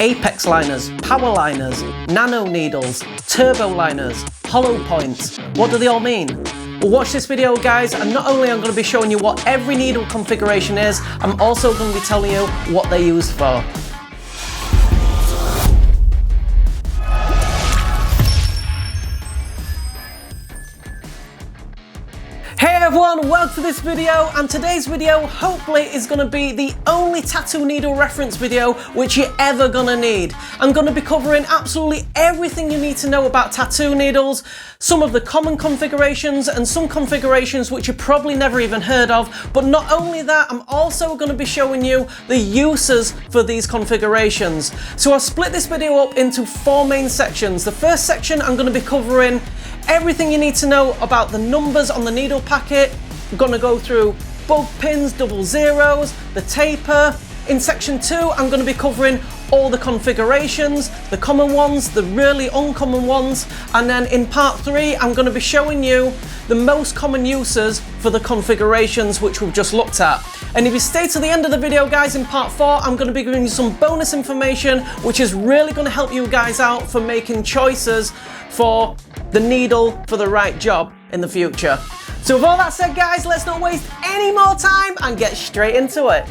apex liners, power liners, nano needles, turbo liners, hollow points. What do they all mean? Well, watch this video guys, and not only am I going to be showing you what every needle configuration is, I'm also going to be telling you what they're used for. Hey everyone, welcome to this video, and today's video hopefully is going to be the only tattoo needle reference video which you're ever going to need. I'm going to be covering absolutely everything you need to know about tattoo needles, some of the common configurations and some configurations which you probably never even heard of, but not only that, I'm also going to be showing you the uses for these configurations. So I'll split this video up into 4 main sections. The first section I'm going to be covering everything you need to know about the numbers on the needle packet. I'm going to go through bug pins, double zeros, the taper. In section 2, I'm going to be covering all the configurations, the common ones, the really uncommon ones, and then in part 3, I'm going to be showing you the most common uses for the configurations which we've just looked at. And if you stay to the end of the video guys, in part 4, I'm going to be giving you some bonus information which is really going to help you guys out for making choices for the needle for the right job in the future. So with all that said guys, let's not waste any more time and get straight into it.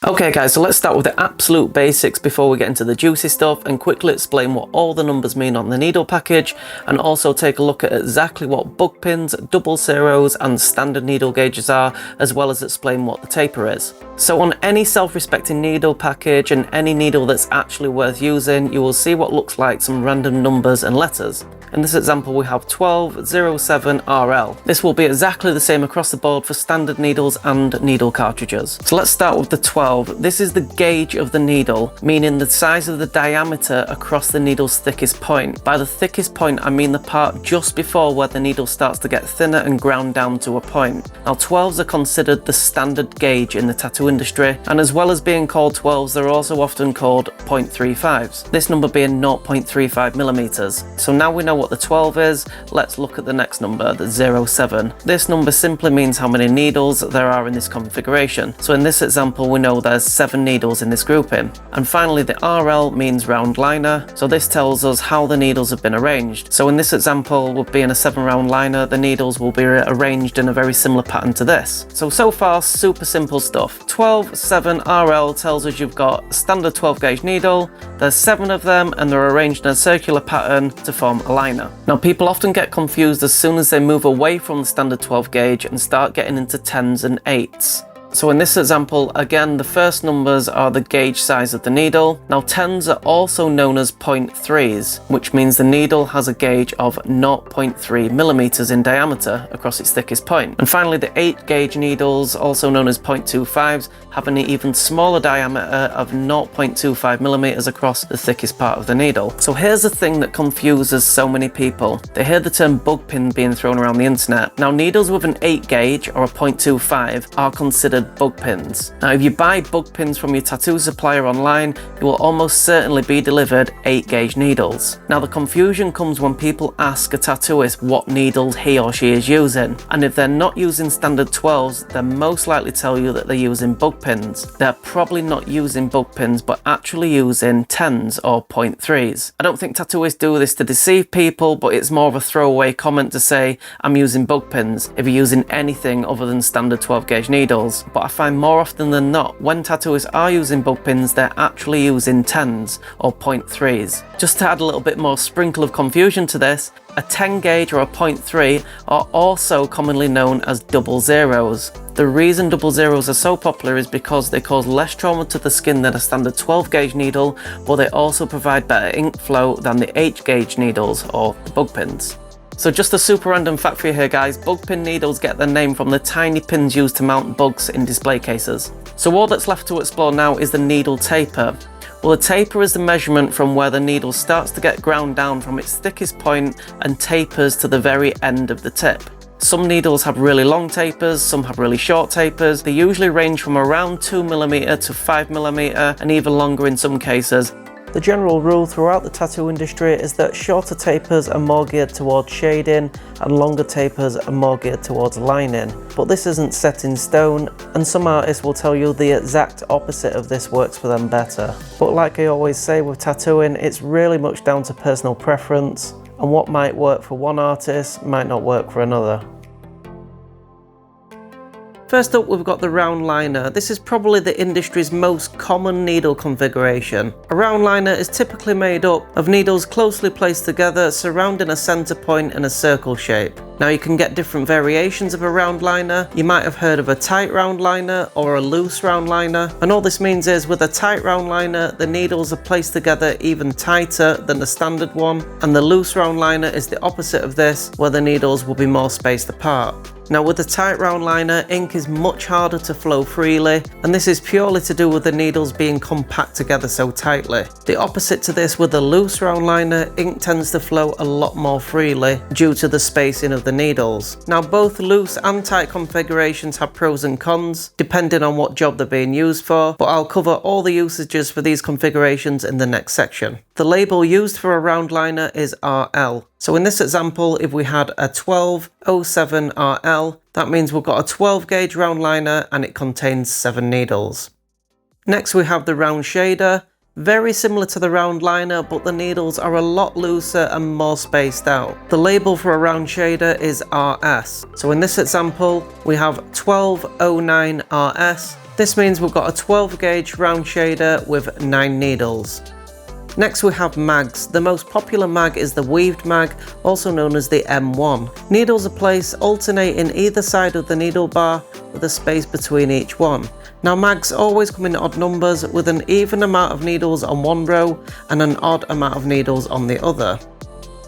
Okay guys, so let's start with the absolute basics before we get into the juicy stuff and quickly explain what all the numbers mean on the needle package, and also take a look at exactly what bug pins, double zeros and standard needle gauges are, as well as explain what the taper is. So on any self-respecting needle package and any needle that's actually worth using, you will see what looks like some random numbers and letters. In this example we have 1207RL. This will be exactly the same across the board for standard needles and needle cartridges. So let's start with the 12. This is the gauge of the needle, meaning the size of the diameter across the needle's thickest point. By the thickest point I mean the part just before where the needle starts to get thinner and ground down to a point. Now 12s are considered the standard gauge in the tattoo industry, and as well as being called 12s, they're also often called 0.35s, this number being 0.35 millimeters. So now we know what the 12 is, let's look at the next number, the 07. This number simply means how many needles there are in this configuration. So in this example we know there's 7 needles in this grouping. And finally the RL means round liner, so this tells us how the needles have been arranged. So in this example, with being a 7 round liner, the needles will be arranged in a very similar pattern to this. So far super simple stuff. 12-7 RL tells us you've got a standard 12 gauge needle, there's 7 of them and they're arranged in a circular pattern to form a liner. Now people often get confused as soon as they move away from the standard 12 gauge and start getting into 10s and 8s. So in this example, again, the first numbers are the gauge size of the needle. Now 10s are also known as 0.3s, which means the needle has a gauge of 0.3 millimeters in diameter across its thickest point. And finally, the 8 gauge needles, also known as 0.25s, have an even smaller diameter of 0.25 millimeters across the thickest part of the needle. So here's the thing that confuses so many people. They hear the term bug pin being thrown around the internet. Now needles with an 8 gauge or a 0.25 are considered bug pins. Now if you buy bug pins from your tattoo supplier online, you will almost certainly be delivered 8 gauge needles. Now the confusion comes when people ask a tattooist what needles he or she is using, and if they're not using standard 12s, they'll most likely tell you that they're using bug pins. They're probably not using bug pins but actually using 10s or 0.3s. I don't think tattooists do this to deceive people, but it's more of a throwaway comment to say I'm using bug pins if you're using anything other than standard 12 gauge needles. But I find more often than not, when tattooists are using bug pins, they're actually using 10s or 0.3s. Just to add a little bit more sprinkle of confusion to this, a 10 gauge or a 0.3 are also commonly known as double zeros. The reason double zeros are so popular is because they cause less trauma to the skin than a standard 12 gauge needle, but they also provide better ink flow than the 8 gauge needles or the bug pins. So just a super random fact for you here guys, bug pin needles get their name from the tiny pins used to mount bugs in display cases. So all that's left to explore now is the needle taper. Well, the taper is the measurement from where the needle starts to get ground down from its thickest point and tapers to the very end of the tip. Some needles have really long tapers, some have really short tapers. They usually range from around 2mm to 5mm and even longer in some cases. The general rule throughout the tattoo industry is that shorter tapers are more geared towards shading and longer tapers are more geared towards lining. But this isn't set in stone, and some artists will tell you the exact opposite of this works for them better. But like I always say with tattooing, it's really much down to personal preference, and what might work for one artist might not work for another. First up, we've got the round liner. This is probably the industry's most common needle configuration. A round liner is typically made up of needles closely placed together surrounding a center point in a circle shape. Now you can get different variations of a round liner. You might have heard of a tight round liner or a loose round liner. And all this means is with a tight round liner, the needles are placed together even tighter than the standard one. And the loose round liner is the opposite of this, where the needles will be more spaced apart. Now with the tight round liner, ink is much harder to flow freely, and this is purely to do with the needles being compact together so tightly. The opposite to this, with the loose round liner, ink tends to flow a lot more freely due to the spacing of the needles. Now both loose and tight configurations have pros and cons, depending on what job they're being used for, but I'll cover all the usages for these configurations in the next section. The label used for a round liner is RL. So in this example, if we had a 1207 RL, that means we've got a 12 gauge round liner and it contains 7 needles. Next we have the round shader, very similar to the round liner, but the needles are a lot looser and more spaced out. The label for a round shader is RS. So in this example, we have 1209 RS. This means we've got a 12 gauge round shader with 9 needles. Next we have mags. The most popular mag is the weaved mag, also known as the M1. Needles are placed alternating either side of the needle bar with a space between each one. Now mags always come in odd numbers, with an even amount of needles on one row and an odd amount of needles on the other.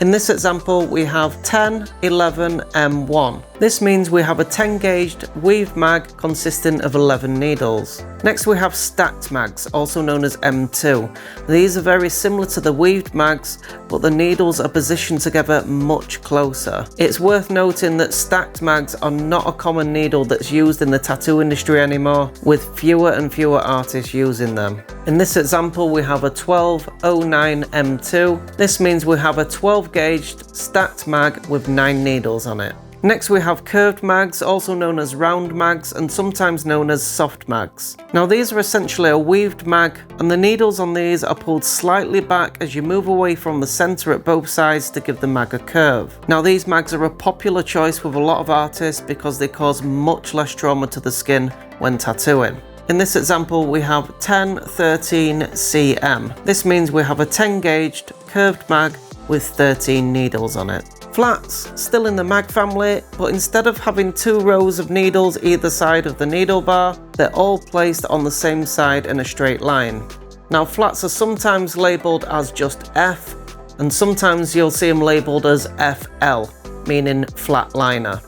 In this example we have 10, 11, M1. This means we have a 10 gauged weaved mag consisting of 11 needles. Next we have stacked mags, also known as M2. These are very similar to the weaved mags, but the needles are positioned together much closer. It's worth noting that stacked mags are not a common needle that's used in the tattoo industry anymore, with fewer and fewer artists using them. In this example we have a 1209 M2. This means we have a 12 gauged stacked mag with 9 needles on it. Next we have curved mags, also known as round mags and sometimes known as soft mags. Now these are essentially a weaved mag, and the needles on these are pulled slightly back as you move away from the centre at both sides to give the mag a curve. Now these mags are a popular choice with a lot of artists because they cause much less trauma to the skin when tattooing. In this example we have 1013 CM. This means we have a 10 gauged curved mag with 13 needles on it. Flats, still in the mag family, but instead of having 2 rows of needles either side of the needle bar, they're all placed on the same side in a straight line. Now flats are sometimes labelled as just F, and sometimes you'll see them labelled as FL, meaning flat liner.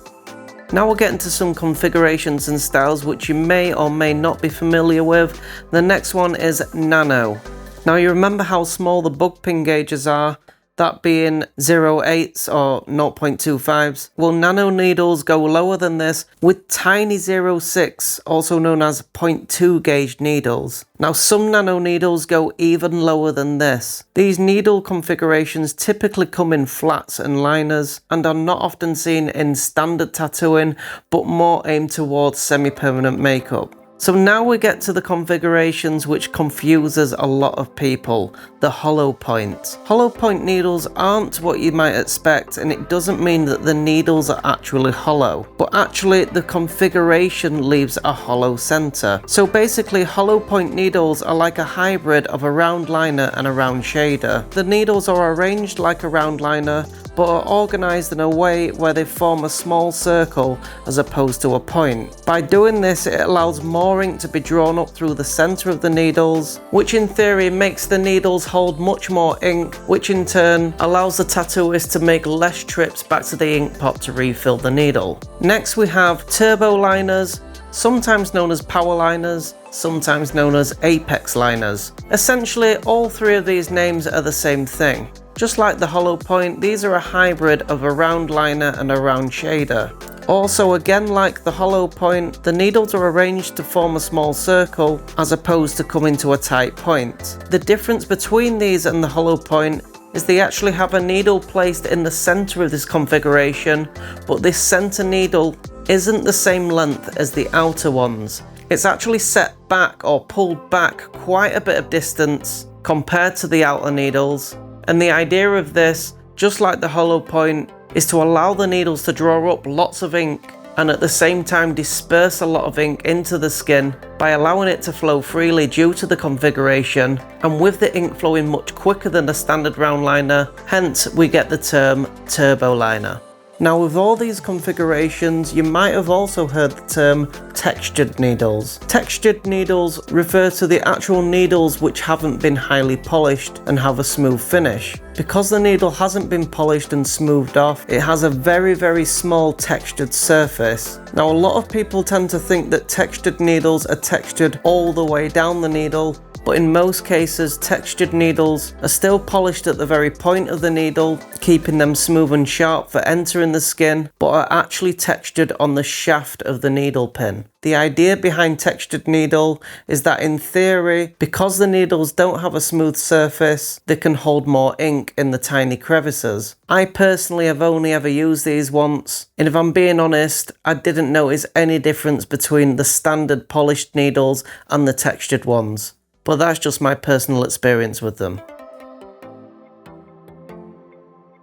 Now we'll get into some configurations and styles which you may or may not be familiar with. The next one is nano. Now you remember how small the bug pin gauges are, that being 0.8s or 0.25s. Well, nano needles go lower than this with tiny 0.6, also known as 0.2 gauge needles. Now some nano needles go even lower than this. These needle configurations typically come in flats and liners and are not often seen in standard tattooing, but more aimed towards semi-permanent makeup. So now we get to the configurations which confuses a lot of people, the hollow point. Hollow point needles aren't what you might expect, and it doesn't mean that the needles are actually hollow, but actually the configuration leaves a hollow center. So basically hollow point needles are like a hybrid of a round liner and a round shader. The needles are arranged like a round liner, but are organised in a way where they form a small circle as opposed to a point. By doing this, it allows more ink to be drawn up through the centre of the needles, which in theory makes the needles hold much more ink, which in turn allows the tattooist to make less trips back to the ink pot to refill the needle. Next we have turbo liners, sometimes known as power liners, sometimes known as apex liners. Essentially, all 3 of these names are the same thing. Just like the hollow point, these are a hybrid of a round liner and a round shader. Also, again like the hollow point, the needles are arranged to form a small circle as opposed to coming to a tight point. The difference between these and the hollow point is they actually have a needle placed in the center of this configuration, but this center needle isn't the same length as the outer ones. It's actually set back or pulled back quite a bit of distance compared to the outer needles, and the idea of this, just like the hollow point, is to allow the needles to draw up lots of ink and at the same time disperse a lot of ink into the skin by allowing it to flow freely due to the configuration, and with the ink flowing much quicker than a standard round liner, hence we get the term turbo liner. Now with all these configurations, you might have also heard the term textured needles. Textured needles refer to the actual needles which haven't been highly polished and have a smooth finish. Because the needle hasn't been polished and smoothed off, it has a very small textured surface. Now a lot of people tend to think that textured needles are textured all the way down the needle, but in most cases textured needles are still polished at the very point of the needle, keeping them smooth and sharp for entering the skin, but are actually textured on the shaft of the needle pin. The idea behind textured needle is that in theory, because the needles don't have a smooth surface, they can hold more ink in the tiny crevices. I personally have only ever used these once, and if I'm being honest, I didn't notice any difference between the standard polished needles and the textured ones. But that's just my personal experience with them.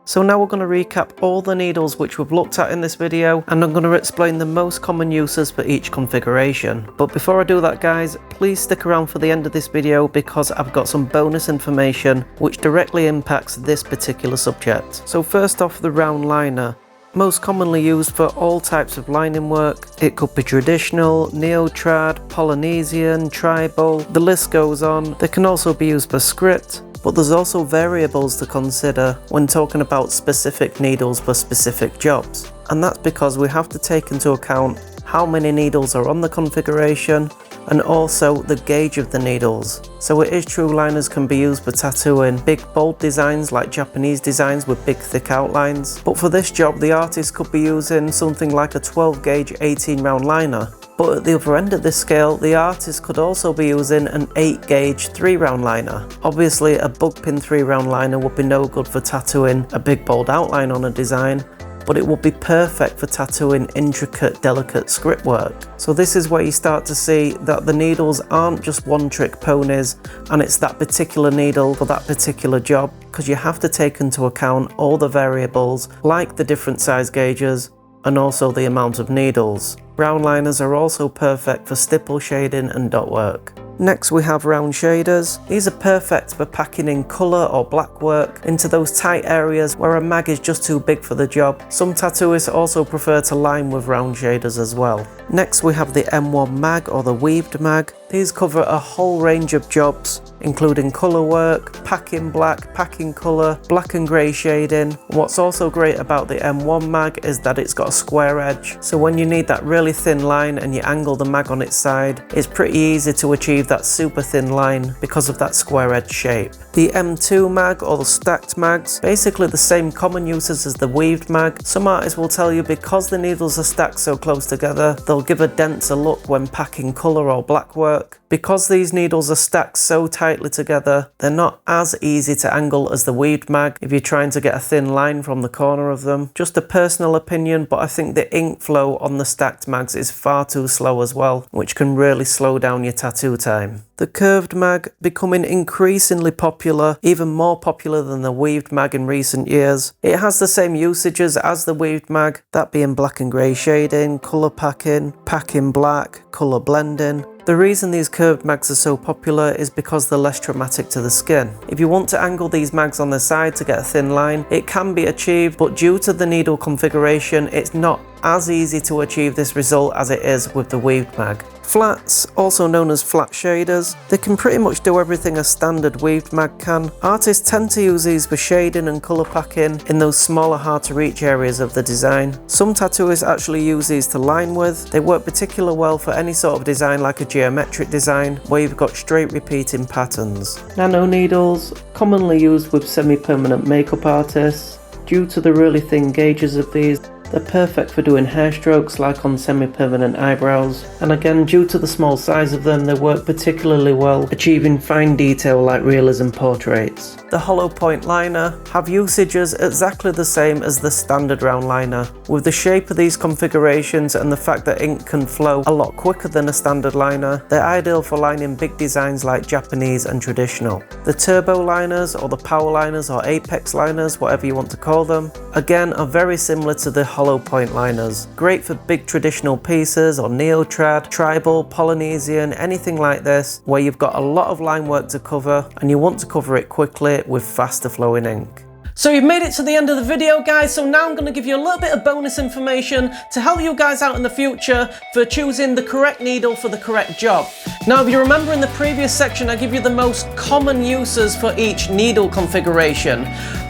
So now we're going to recap all the needles which we've looked at in this video, and I'm going to explain the most common uses for each configuration. But before I do that guys, please stick around for the end of this video because I've got some bonus information which directly impacts this particular subject. So first off, the round liner. Most commonly used for all types of lining work. It could be traditional, neo-trad, Polynesian, tribal, the list goes on. They can also be used for script, but there's also variables to consider when talking about specific needles for specific jobs. And that's because we have to take into account how many needles are on the configuration and also the gauge of the needles. So it is true liners can be used for tattooing big bold designs like Japanese designs with big thick outlines, but for this job the artist could be using something like a 12 gauge 18 round liner. But at the other end of this scale, the artist could also be using an 8 gauge 3 round liner. Obviously a bug pin 3 round liner would be no good for tattooing a big bold outline on a design, but it would be perfect for tattooing intricate, delicate script work. So this is where you start to see that the needles aren't just one-trick ponies and it's that particular needle for that particular job, because you have to take into account all the variables like the different size gauges and also the amount of needles. Round liners are also perfect for stipple shading and dot work. Next we have round shaders. These are perfect for packing in colour or black work into those tight areas where a mag is just too big for the job. Some tattooists also prefer to line with round shaders as well. Next we have the M1 mag or the weaved mag. These cover a whole range of jobs, including colour work, packing black, packing colour, black and grey shading. What's also great about the M1 mag is that it's got a square edge, so when you need that really thin line and you angle the mag on its side, it's pretty easy to achieve that super thin line because of that square edge shape. The M2 mag or the stacked mags, basically the same common uses as the weaved mag. Some artists will tell you because the needles are stacked so close together, they'll give a denser look when packing colour or black work. Because these needles are stacked so tightly together, they're not as easy to angle as the weaved mag if you're trying to get a thin line from the corner of them. Just a personal opinion, but I think the ink flow on the stacked mags is far too slow as well, which can really slow down your tattoo time. The curved mag becoming increasingly popular, even more popular than the weaved mag in recent years. It has the same usages as the weaved mag, that being black and grey shading, colour packing, packing black, colour blending. The reason these curved mags are so popular is because they're less traumatic to the skin. If you want to angle these mags on the side to get a thin line, it can be achieved, but due to the needle configuration, it's not as easy to achieve this result as it is with the weaved mag. Flats, also known as flat shaders, they can pretty much do everything a standard weaved mag can. Artists tend to use these for shading and colour packing in those smaller, hard to reach areas of the design. Some tattooists actually use these to line with. They work particularly well for any sort of design like a geometric design where you've got straight repeating patterns. Nano needles, commonly used with semi-permanent makeup artists. Due to the really thin gauges of these, They're perfect for doing hair strokes like on semi-permanent eyebrows, and again, due to the small size of them, they work particularly well achieving fine detail like realism portraits. The hollow point liner have usages exactly the same as the standard round liner. With the shape of these configurations and the fact that ink can flow a lot quicker than a standard liner, they're ideal for lining big designs like Japanese and traditional. The turbo liners or the power liners or apex liners, whatever you want to call them, again are very similar to the hollow point liners. Great for big traditional pieces or neo-trad, tribal, Polynesian, anything like this where you've got a lot of line work to cover and you want to cover it quickly with faster flowing ink. So you've made it to the end of the video, guys, so now I'm going to give you a little bit of bonus information to help you guys out in the future for choosing the correct needle for the correct job. Now, if you remember in the previous section, I give you the most common uses for each needle configuration,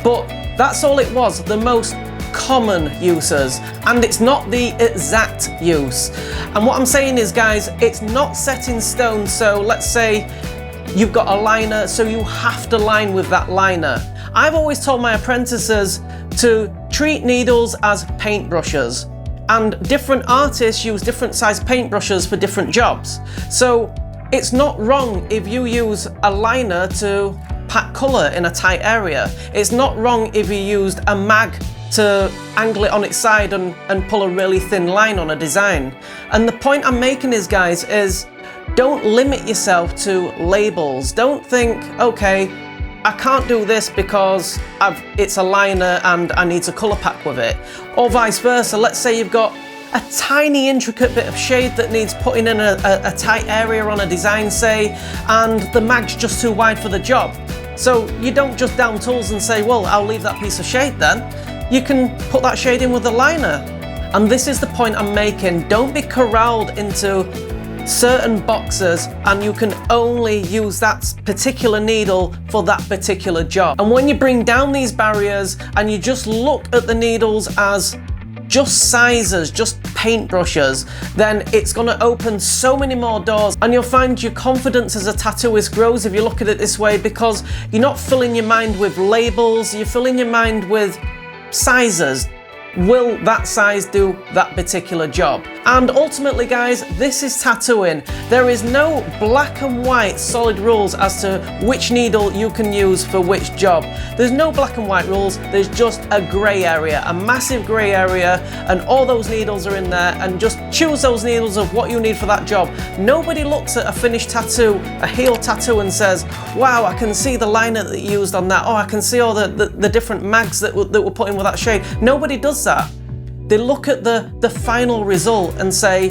but that's all it was, the most common uses, and it's not the exact use. And what I'm saying is, guys, it's not set in stone. So let's say you've got a liner, so you have to line with that liner. I've always told my apprentices to treat needles as paintbrushes, and different artists use different size paintbrushes for different jobs. So it's not wrong if you use a liner to pack colour in a tight area. It's not wrong if you used a mag to angle it on its side and pull a really thin line on a design. And the point I'm making is, guys, is don't limit yourself to labels. Don't think, okay, I can't do this because it's a liner and I need to colour pack with it. Or vice versa. Let's say you've got a tiny intricate bit of shade that needs putting in a tight area on a design, say, and the mag's just too wide for the job. So you don't just down tools and say, well, I'll leave that piece of shade then. You can put that shade in with a liner. And this is the point I'm making. Don't be corralled into certain boxes and you can only use that particular needle for that particular job. And when you bring down these barriers and you just look at the needles as just sizes, just paintbrushes, then it's going to open so many more doors, and you'll find your confidence as a tattooist grows if you look at it this way, because you're not filling your mind with labels, you're filling your mind with sizes. Will that size do that particular job? And ultimately, guys, this is tattooing. There is no black and white solid rules as to which needle you can use for which job. There's no black and white rules, there's just a grey area, a massive grey area, and all those needles are in there, and just choose those needles of what you need for that job. Nobody looks at a finished tattoo, a heel tattoo, and says, wow, I can see the liner that you used on that, oh, I can see all the different mags that were put in with that shade. Nobody does that. They look at the final result and say,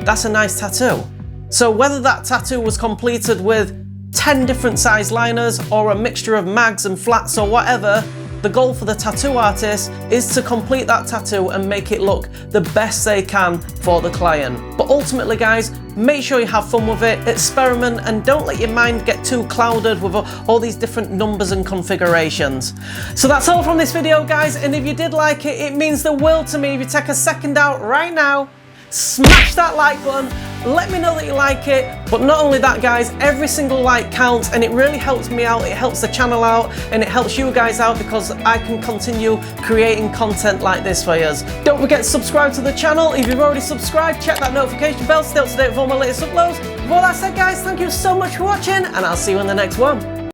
that's a nice tattoo. So whether that tattoo was completed with 10 different size liners or a mixture of mags and flats or whatever, the goal for the tattoo artist is to complete that tattoo and make it look the best they can for the client. But ultimately, guys, make sure you have fun with it, experiment, and don't let your mind get too clouded with all these different numbers and configurations. So that's all from this video, guys, and if you did like it, it means the world to me if you take a second out right now, smash that like button, let me know that you like it. But not only that, guys, every single like counts, and it really helps me out, it helps the channel out, and it helps you guys out because I can continue creating content like this for you. Don't forget to subscribe to the channel. If you've already subscribed, check that notification bell to stay up to date with all my latest uploads. With all that said, guys, thank you so much for watching, and I'll see you in the next one.